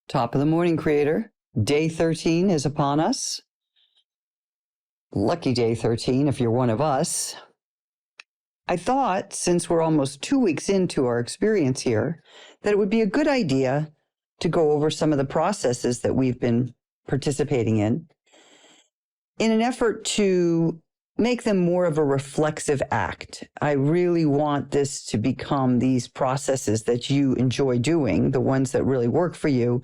Top of the morning, creator. Day 13 is upon us. Lucky day 13 if you're one of us. I thought, since we're almost 2 weeks into our experience here, that it would be a good idea to go over some of the processes that we've been participating in an effort to make them more of a reflexive act. I really want this to become these processes that you enjoy doing, the ones that really work for you,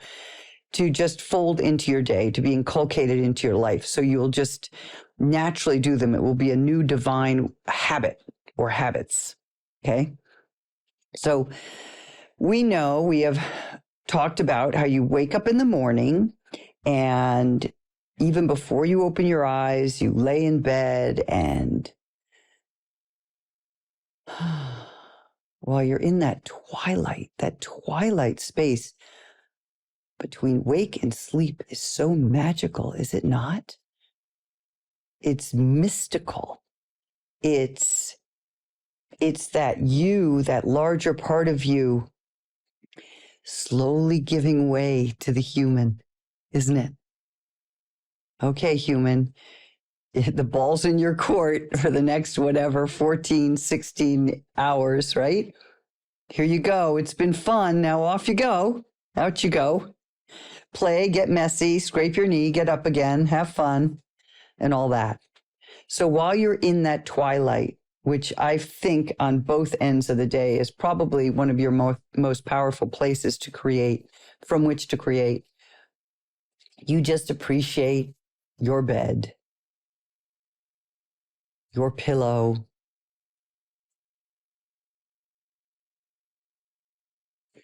to just fold into your day, to be inculcated into your life. So you'll just naturally do them. It will be a new divine habit or habits. Okay. So we know, we have talked about how you wake up in the morning, and even before you open your eyes, you lay in bed, and while you're in that twilight space between wake and sleep is so magical, is it not? It's mystical. It's that you, that larger part of you, slowly giving way to the human, isn't it? Okay, human, the ball's in your court for the next 14, 16 hours, right? Here you go. It's been fun. Now off you go. Out you go. Play, get messy, scrape your knee, get up again, have fun, and all that. So while you're in that twilight, which I think on both ends of the day is probably one of your most powerful places to create, from which to create, you just appreciate your bed, your pillow,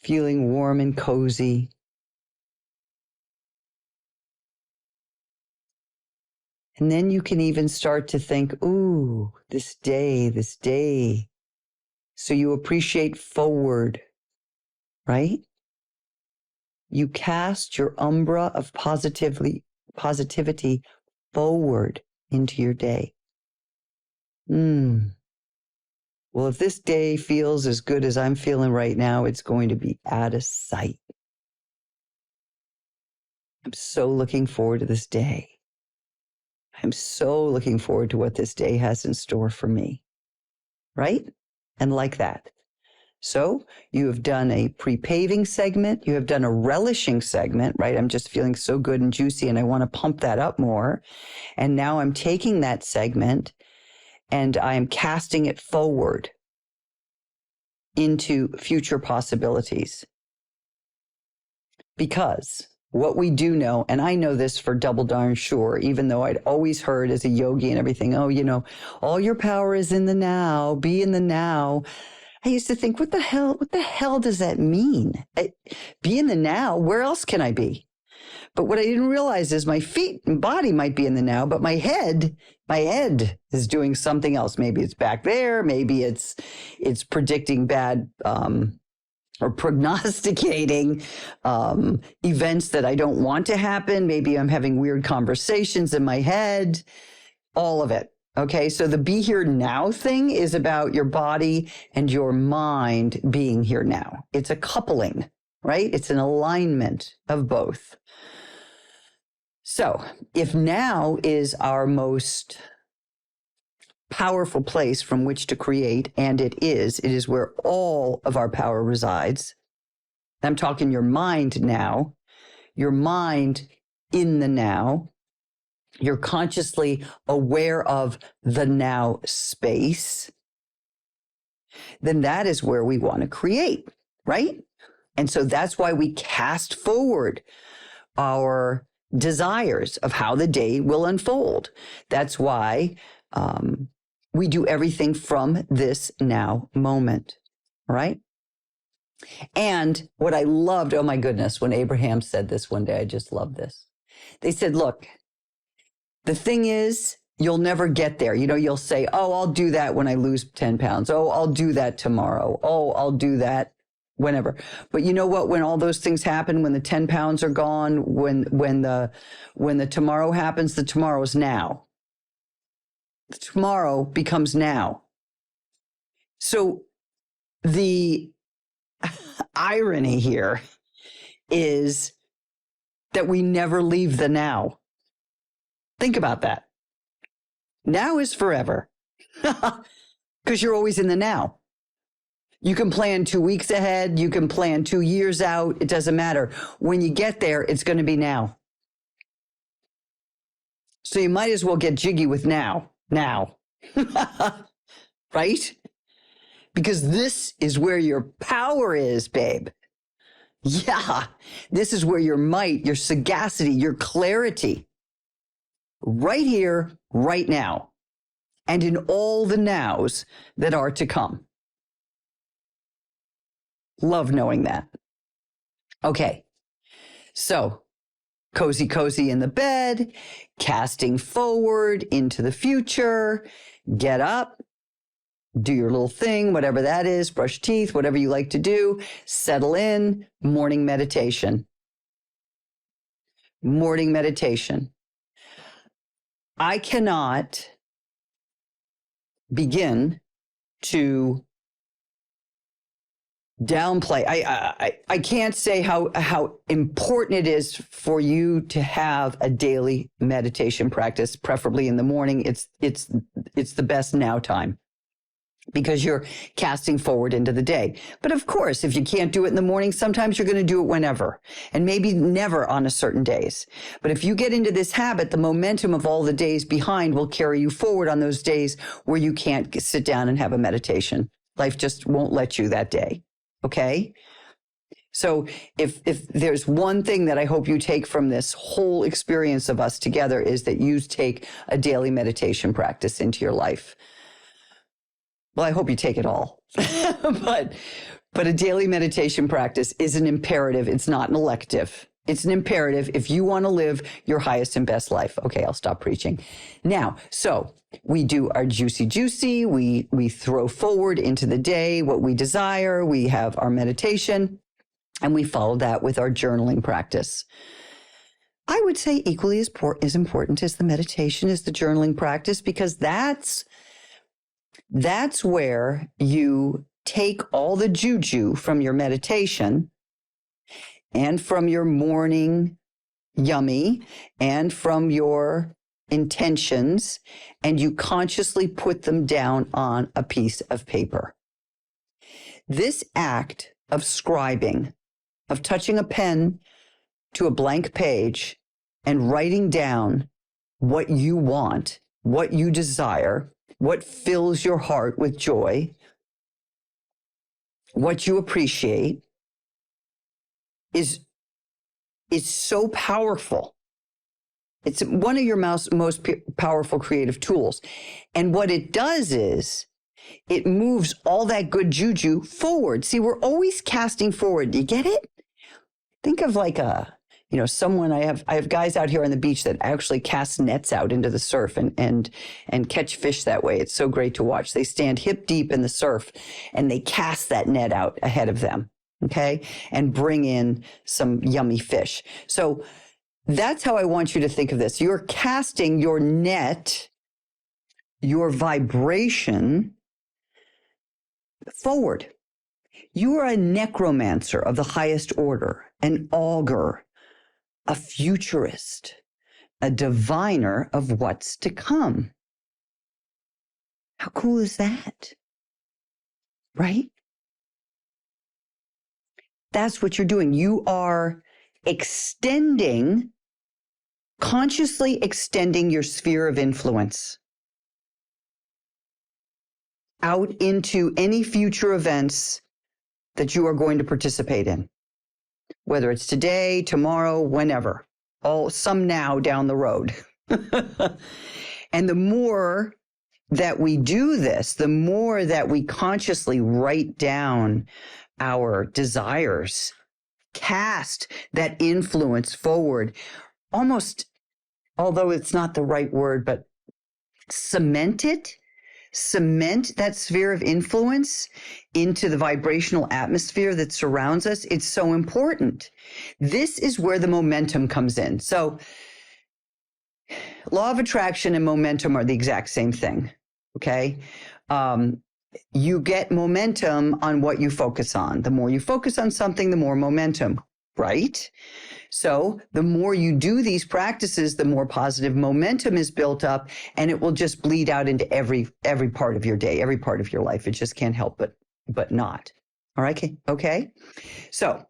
feeling warm and cozy. And then you can even start to think, ooh, this day. So you appreciate forward, right? You cast your umbra of positivity forward into your day. Well, if this day feels as good as I'm feeling right now, it's going to be out of sight. I'm so looking forward to this day. I'm so looking forward to what this day has in store for me, right? And like that. So you have done a pre-paving segment. You have done a relishing segment, right? I'm just feeling so good and juicy and I want to pump that up more. And now I'm taking that segment and I'm casting it forward into future possibilities. Because what we do know, and I know this for double darn sure, even though I'd always heard as a yogi and everything, all your power is in the now, be in the now. I used to think, what the hell does that mean? Be in the now, where else can I be? But what I didn't realize is my feet and body might be in the now, but my head is doing something else. Maybe it's back there. Maybe it's predicting bad, or prognosticating events that I don't want to happen. Maybe I'm having weird conversations in my head, all of it. Okay, so the be here now thing is about your body and your mind being here now. It's a coupling, right? It's an alignment of both. So if now is our most powerful place from which to create, and it is where all of our power resides. I'm talking your mind now, your mind in the now. You're consciously aware of the now space. Then that is where we want to create, right? And so that's why we cast forward our desires of how the day will unfold. That's why we do everything from this now moment, right? And what I loved, oh my goodness, when Abraham said this one day, I just love this. They said, look, the thing is, you'll never get there. You'll say, oh, I'll do that when I lose 10 pounds. Oh, I'll do that tomorrow. Oh, I'll do that whenever. But you know what? When all those things happen, when the 10 pounds are gone, when the tomorrow happens, the tomorrow's now. Tomorrow becomes now. So the irony here is that we never leave the now. Think about that. Now is forever because you're always in the now. You can plan 2 weeks ahead. You can plan 2 years out. It doesn't matter. When you get there, it's going to be now. So you might as well get jiggy with now, right? Because this is where your power is, babe. Yeah, this is where your might, your sagacity, your clarity, right here, right now, and in all the nows that are to come. Love knowing that. Okay, so cozy in the bed, casting forward into the future, get up, do your little thing, whatever that is, brush teeth, whatever you like to do, settle in, morning meditation. Morning meditation. I cannot begin to downplay. I can't say how important it is for you to have a daily meditation practice, preferably in the morning. It's the best now time because you're casting forward into the day. But of course, if you can't do it in the morning, sometimes you're going to do it whenever, and maybe never on a certain days. But if you get into this habit, the momentum of all the days behind will carry you forward on those days where you can't sit down and have a meditation. Life just won't let you that day. Okay. So if there's one thing that I hope you take from this whole experience of us together is that you take a daily meditation practice into your life. Well, I hope you take it all, but a daily meditation practice is an imperative. It's not an elective. It's an imperative if you want to live your highest and best life. Okay, I'll stop preaching. Now, so we do our juicy. We throw forward into the day what we desire. We have our meditation, and we follow that with our journaling practice. I would say equally as important as the meditation is the journaling practice, because that's where you take all the juju from your meditation and from your morning yummy and from your intentions, and you consciously put them down on a piece of paper. This act of scribing, of touching a pen to a blank page and writing down what you want, what you desire, what fills your heart with joy, what you appreciate, is so powerful. It's one of your most powerful creative tools. And what it does is it moves all that good juju forward. See, we're always casting forward. Do you get it? Think of like someone, I have guys out here on the beach that actually cast nets out into the surf and catch fish that way. It's so great to watch. They stand hip deep in the surf and they cast that net out ahead of them. Okay. And bring in some yummy fish. So that's how I want you to think of this. You're casting your net, your vibration forward. You are a necromancer of the highest order, an augur, a futurist, a diviner of what's to come. How cool is that? Right? That's what you're doing. You are consciously extending your sphere of influence out into any future events that you are going to participate in, whether it's today, tomorrow, whenever, some now down the road. And the more that we do this, the more that we consciously write down our desires, cast that influence forward, almost, although it's not the right word, but cement that sphere of influence into the vibrational atmosphere that surrounds us. It's so important. This is where the momentum comes in. So law of attraction and momentum are the exact same thing. Okay. You get momentum on what you focus on. The more you focus on something, the more momentum. right? So the more you do these practices, the more positive momentum is built up, and it will just bleed out into every part of your day, every part of your life. It just can't help but not. All right. Okay. So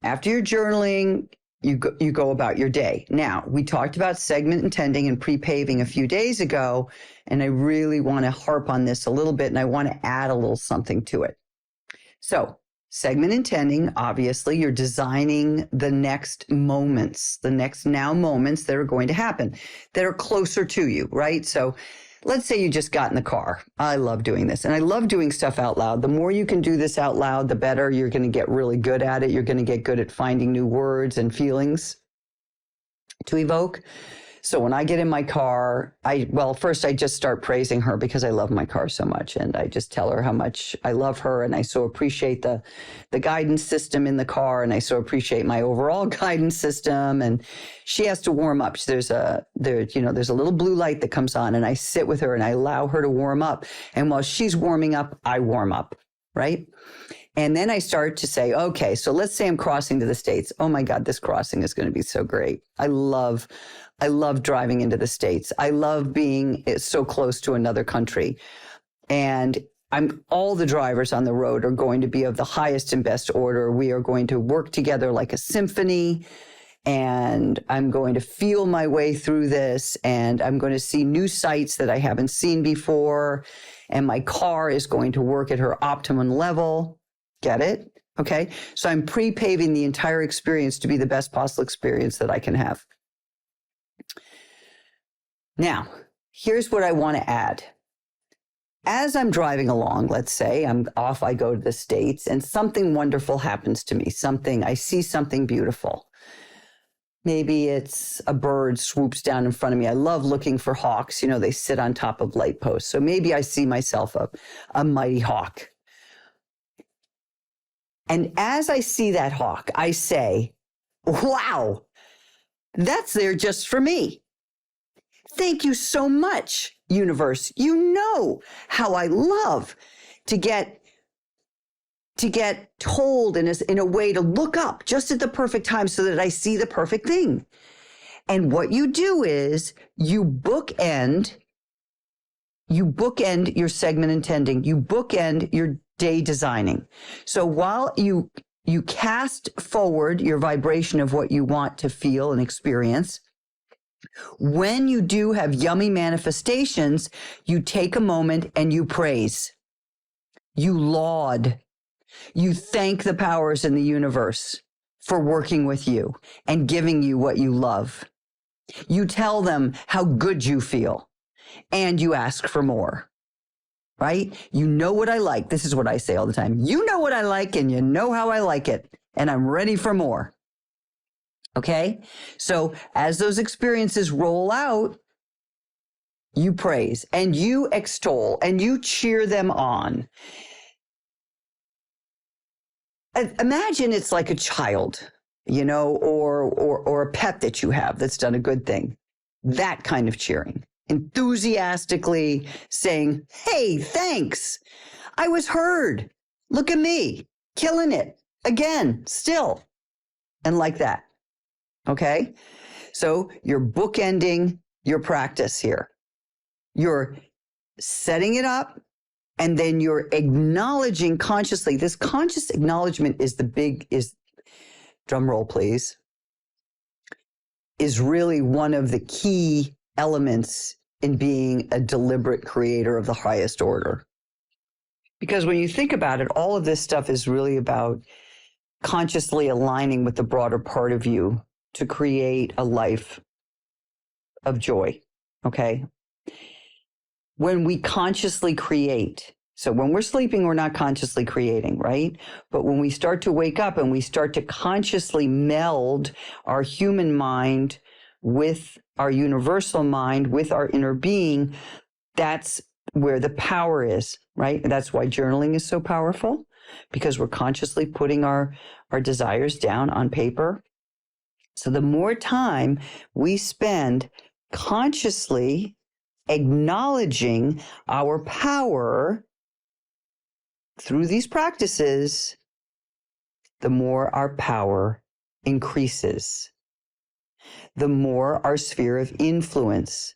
after your journaling, you go about your day. Now, we talked about segment intending and pre-paving a few days ago, and I really want to harp on this a little bit, and I want to add a little something to it. So segment intending, obviously, you're designing the next moments, the next now moments that are going to happen, that are closer to you, right? So let's say you just got in the car. I love doing this, and I love doing stuff out loud. The more you can do this out loud, the better. You're going to get really good at it. You're going to get good at finding new words and feelings to evoke. So when I get in my car, first I just start praising her because I love my car so much. And I just tell her how much I love her. And I so appreciate the guidance system in the car. And I so appreciate my overall guidance system. And she has to warm up. There's a little blue light that comes on, and I sit with her and I allow her to warm up. And while she's warming up, I warm up, right? And then I start to say, okay, so let's say I'm crossing to the States. Oh my God, this crossing is going to be so great. I love driving into the States. I love being so close to another country. And all the drivers on the road are going to be of the highest and best order. We are going to work together like a symphony. And I'm going to feel my way through this. And I'm going to see new sights that I haven't seen before. And my car is going to work at her optimum level. Get it? Okay. So I'm pre-paving the entire experience to be the best possible experience that I can have. Now, here's what I want to add. As I'm driving along, let's say I go to the States, and something wonderful happens to me. I see something beautiful. Maybe it's a bird swoops down in front of me. I love looking for hawks. They sit on top of light posts. So maybe I see myself a mighty hawk. And as I see that hawk, I say, wow, that's there just for me. Thank you so much, universe. You know how I love to get told in a way to look up just at the perfect time so that I see the perfect thing. And what you do is you bookend your segment intending, you bookend your day designing. So while you cast forward your vibration of what you want to feel and experience, when you do have yummy manifestations, you take a moment and you praise, you laud, you thank the powers in the universe for working with you and giving you what you love. You tell them how good you feel, and you ask for more, right? You know what I like. This is what I say all the time. You know what I like, and you know how I like it, and I'm ready for more. Okay? So as those experiences roll out, you praise and you extol and you cheer them on. Imagine it's like a child, or a pet that you have that's done a good thing. That kind of cheering, enthusiastically saying, hey, thanks. I was heard. Look at me, killing it again, still. And like that. Okay. So you're bookending your practice here. You're setting it up, and then you're acknowledging consciously. This conscious acknowledgement is drum roll, please, is really one of the key elements in being a deliberate creator of the highest order. Because when you think about it, all of this stuff is really about consciously aligning with the broader part of you to create a life of joy. Okay. When we consciously create, so when we're sleeping, we're not consciously creating, right? But when we start to wake up and we start to consciously meld our human mind with our universal mind, with our inner being, that's where the power is, right? And that's why journaling is so powerful, because we're consciously putting our desires down on paper. So the more time we spend consciously acknowledging our power through these practices, the more our power increases, the more our sphere of influence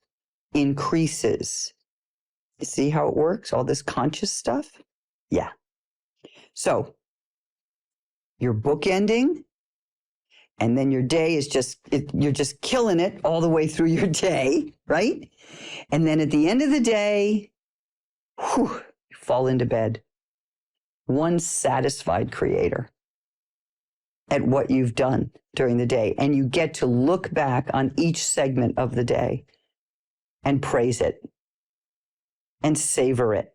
increases. You see how it works? All this conscious stuff? Yeah. So you're bookending, and then your day is you're just killing it all the way through your day, right? And then at the end of the day, you fall into bed. One satisfied creator at what you've done during the day. And you get to look back on each segment of the day and praise it and savor it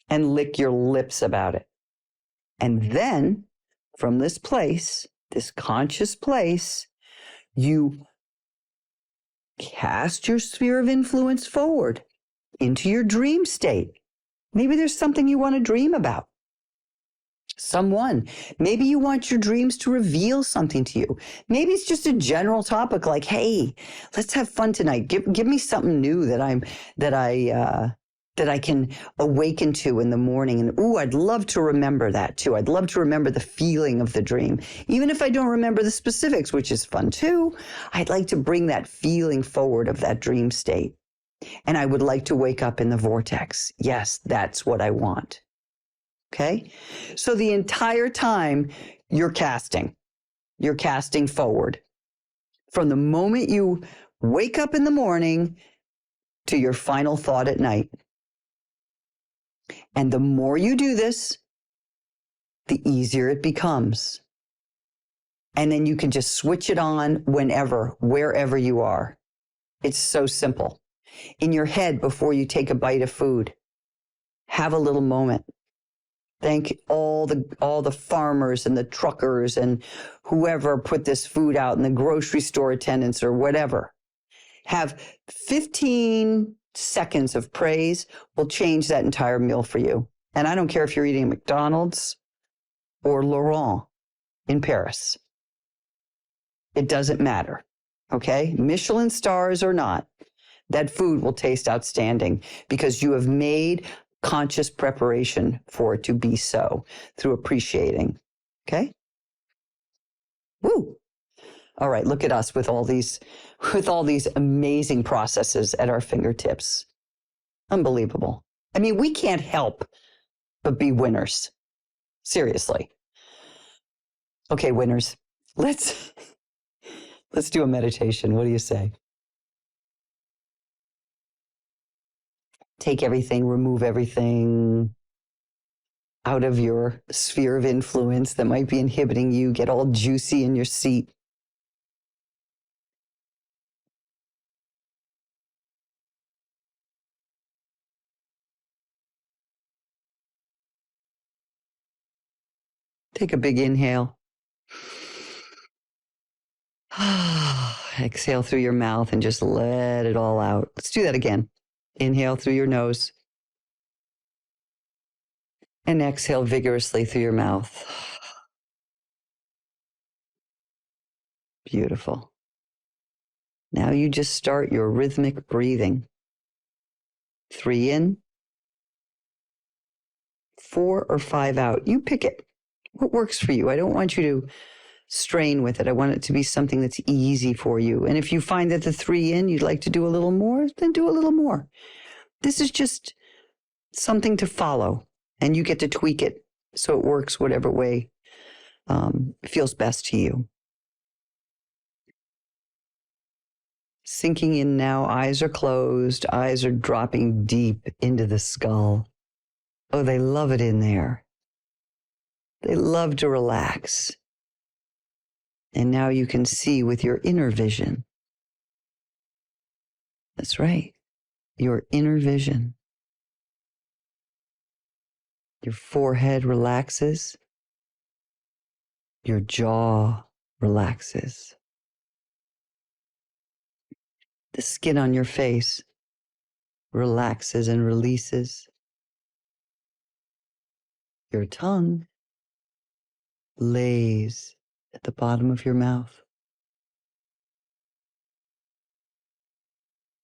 and lick your lips about it. And then from this place, this conscious place, you cast your sphere of influence forward into your dream state. Maybe there's something you want to dream about. Someone. Maybe you want your dreams to reveal something to you. Maybe it's just a general topic like, hey, let's have fun tonight. Give me something new that I can awaken to in the morning. And I'd love to remember that too. I'd love to remember the feeling of the dream. Even if I don't remember the specifics, which is fun too, I'd like to bring that feeling forward of that dream state. And I would like to wake up in the vortex. Yes, that's what I want. Okay? So the entire time you're casting forward. From the moment you wake up in the morning to your final thought at night. And the more you do this, the easier it becomes. And then you can just switch it on whenever, wherever you are. It's so simple. In your head, before you take a bite of food, have a little moment. Thank all the farmers and the truckers and whoever put this food out, and the grocery store attendants or whatever. Have 15 seconds of praise will change that entire meal for you. And I don't care if you're eating McDonald's or Laurent in Paris. It doesn't matter. Okay? Michelin stars or not, that food will taste outstanding because you have made conscious preparation for it to be so through appreciating. Okay? Woo! All right, look at us with all these amazing processes at our fingertips. Unbelievable. I mean, we can't help but be winners. Seriously. Okay, winners. Let's do a meditation. What do you say? Take everything, remove everything out of your sphere of influence that might be inhibiting you. Get all juicy in your seat. Take a big inhale. Exhale through your mouth and just let it all out. Let's do that again. Inhale through your nose. And exhale vigorously through your mouth. Beautiful. Now you just start your rhythmic breathing. 3 in, 4 or 5 out. You pick it. What works for you? I don't want you to strain with it. I want it to be something that's easy for you. And if you find that the 3 in, you'd like to do a little more, then do a little more. This is just something to follow, and you get to tweak it so it works whatever way feels best to you. Sinking in now, eyes are closed, eyes are dropping deep into the skull. Oh, they love it in there. They love to relax. And now you can see with your inner vision. That's right, your inner vision. Your forehead relaxes. Your jaw relaxes. The skin on your face relaxes and releases. Your tongue lays at the bottom of your mouth.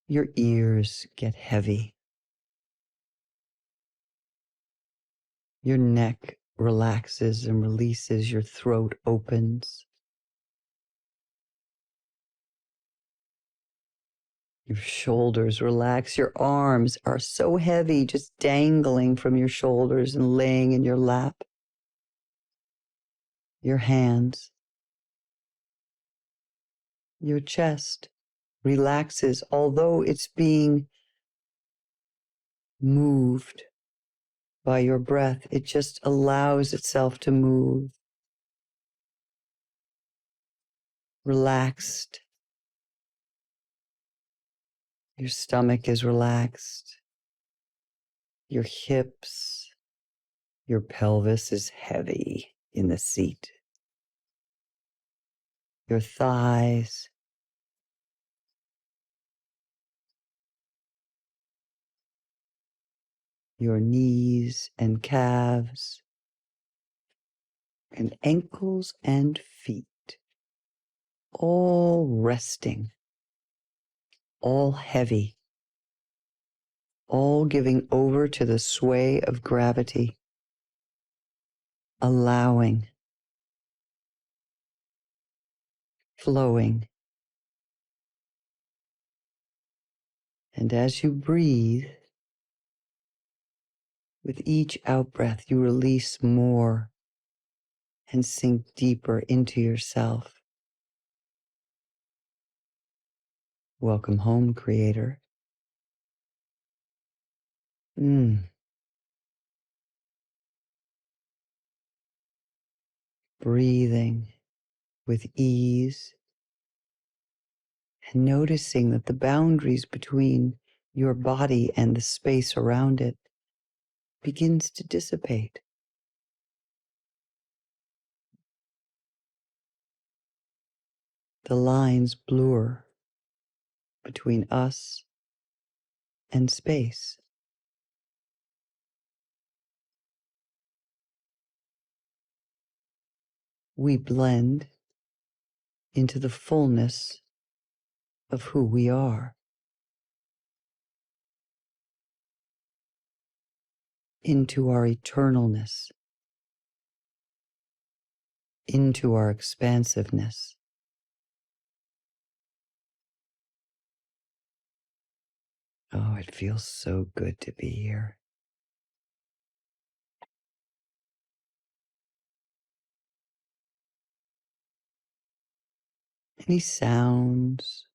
Your ears get heavy. Your neck relaxes and releases, your throat opens. Your shoulders relax. Your arms are so heavy, just dangling from your shoulders and laying in your lap. Your hands, your chest relaxes, although it's being moved by your breath. It just allows itself to move. Relaxed. Your stomach is relaxed. Your hips, your pelvis is heavy in the seat. Your thighs, your knees and calves, and ankles and feet, all resting, all heavy, all giving over to the sway of gravity, allowing, flowing. And as you breathe, with each out-breath, you release more and sink deeper into yourself. Welcome home, Creator. Breathing with ease and noticing that the boundaries between your body and the space around it begins to dissipate. The lines blur between us and space. We blend into the fullness of who we are, into our eternalness, into our expansiveness. Oh, it feels so good to be here. Any sounds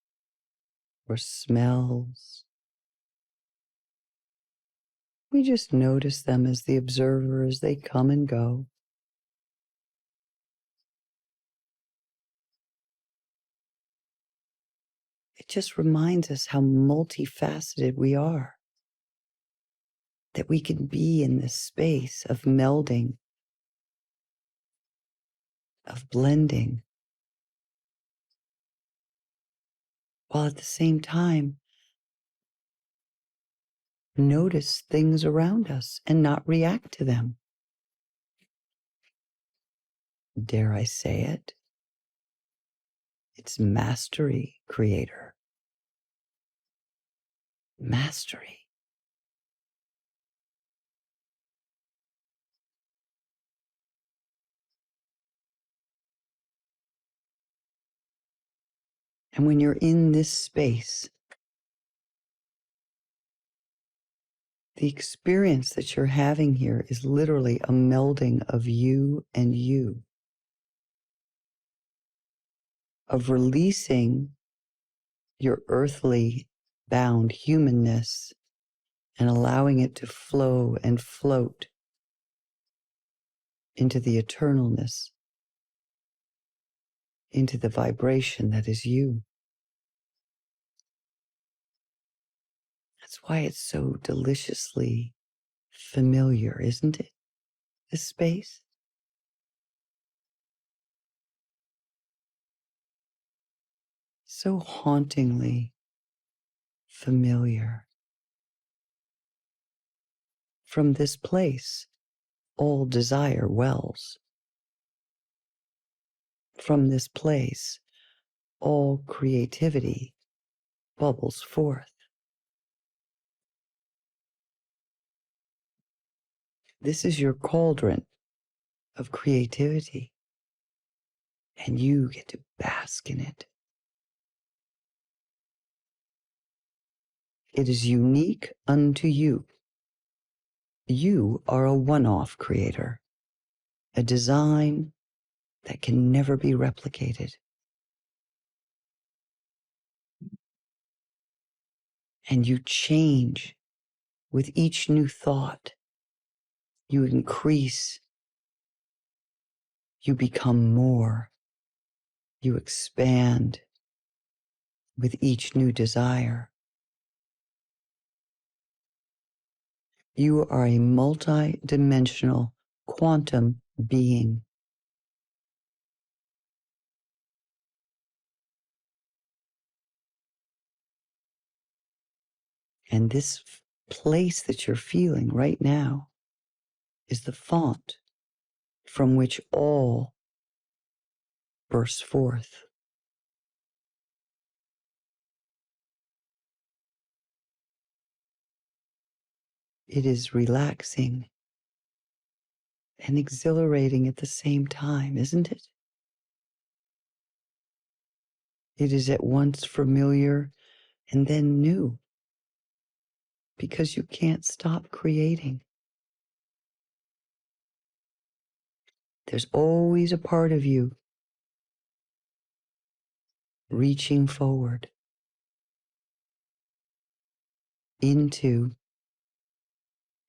or smells, we just notice them as the observer as they come and go. It just reminds us how multifaceted we are, that we can be in this space of melding, of blending, while at the same time notice things around us and not react to them. Dare I say it? It's mastery, Creator. Mastery. And when you're in this space, the experience that you're having here is literally a melding of you and you, of releasing your earthly bound humanness and allowing it to flow and float into the eternalness, into the vibration that is you. That's why it's so deliciously familiar, isn't it? This space. So hauntingly familiar. From this place, all desire wells. From this place, all creativity bubbles forth. This is your cauldron, of creativity, and you get to bask in it. It is unique unto you. You are a one-off creator, a design that can never be replicated. And you change with each new thought. You increase. You become more. You expand with each new desire. You are a multi-dimensional quantum being. And this place that you're feeling right now is the font from which all bursts forth. It is relaxing and exhilarating at the same time, isn't it? It is at once familiar and then new, because you can't stop creating. There's always a part of you reaching forward into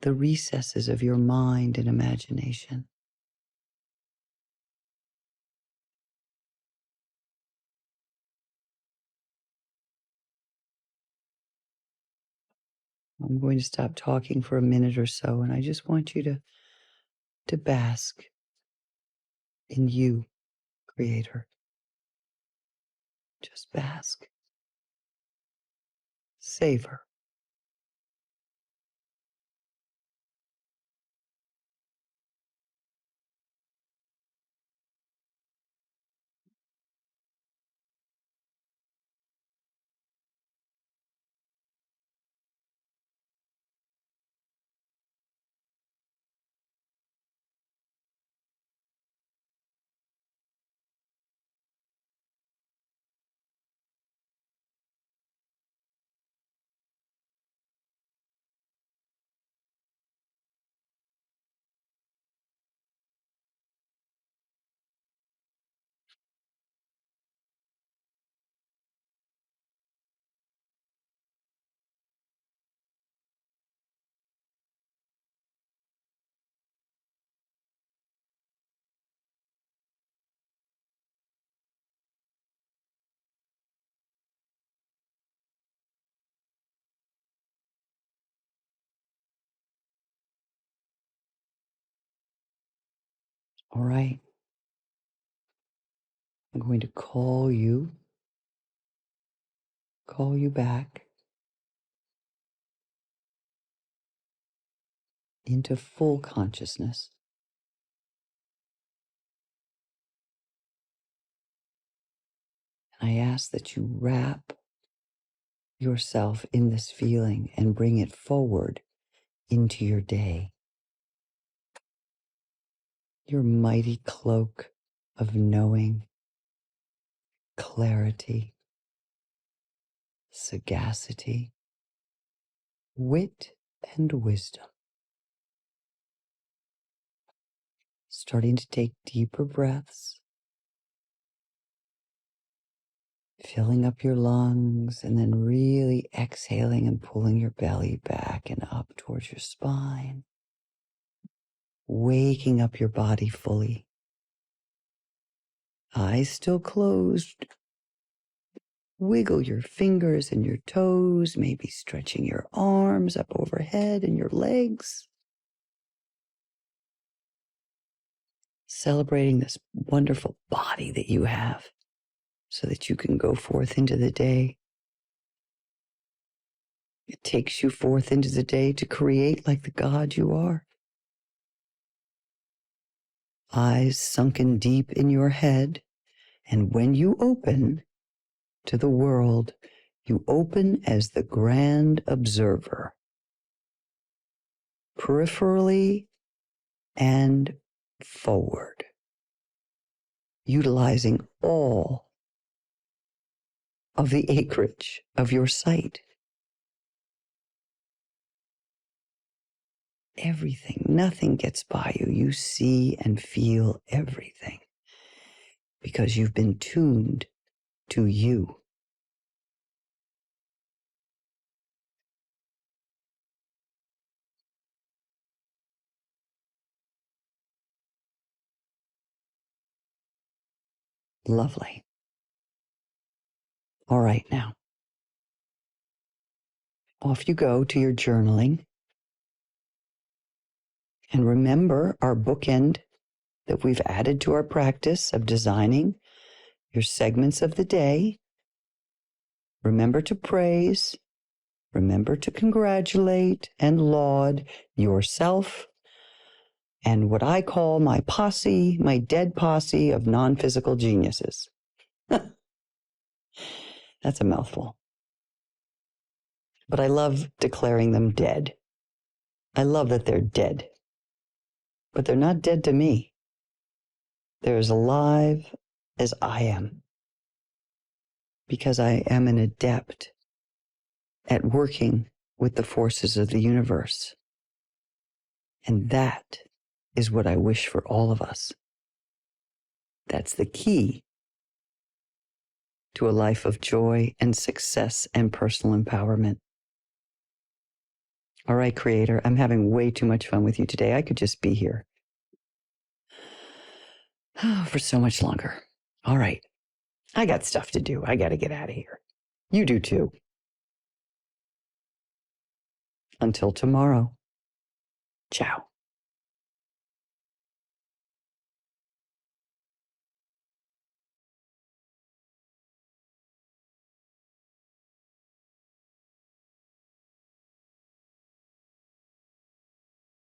the recesses of your mind and imagination. I'm going to stop talking for a minute or so, and I just want you to bask in you, Creator. Just bask. Savor. All right. I'm going to call you back into full consciousness. And I ask that you wrap yourself in this feeling and bring it forward into your day. Your mighty cloak of knowing, clarity, sagacity, wit, and wisdom. Starting to take deeper breaths, filling up your lungs, and then really exhaling and pulling your belly back and up towards your spine. Waking up your body fully. Eyes still closed. Wiggle your fingers and your toes, maybe stretching your arms up overhead and your legs. Celebrating this wonderful body that you have so that you can go forth into the day. It takes you forth into the day to create like the God you are. Eyes sunken deep in your head, and when you open to the world, you open as the grand observer, peripherally and forward, utilizing all of the acreage of your sight. Everything, nothing gets by you. You see and feel everything because you've been tuned to you. Lovely. All right, now. Off you go to your journaling. And remember our bookend that we've added to our practice of designing your segments of the day. Remember to praise. Remember to congratulate and laud yourself and what I call my posse, my dead posse of non-physical geniuses. That's a mouthful. But I love declaring them dead. I love that they're dead. But they're not dead to me. They're as alive as I am. Because I am an adept at working with the forces of the universe. And that is what I wish for all of us. That's the key to a life of joy and success and personal empowerment. All right, Creator, I'm having way too much fun with you today. I could just be here for so much longer. All right, I got stuff to do. I got to get out of here. You do too. Until tomorrow. Ciao.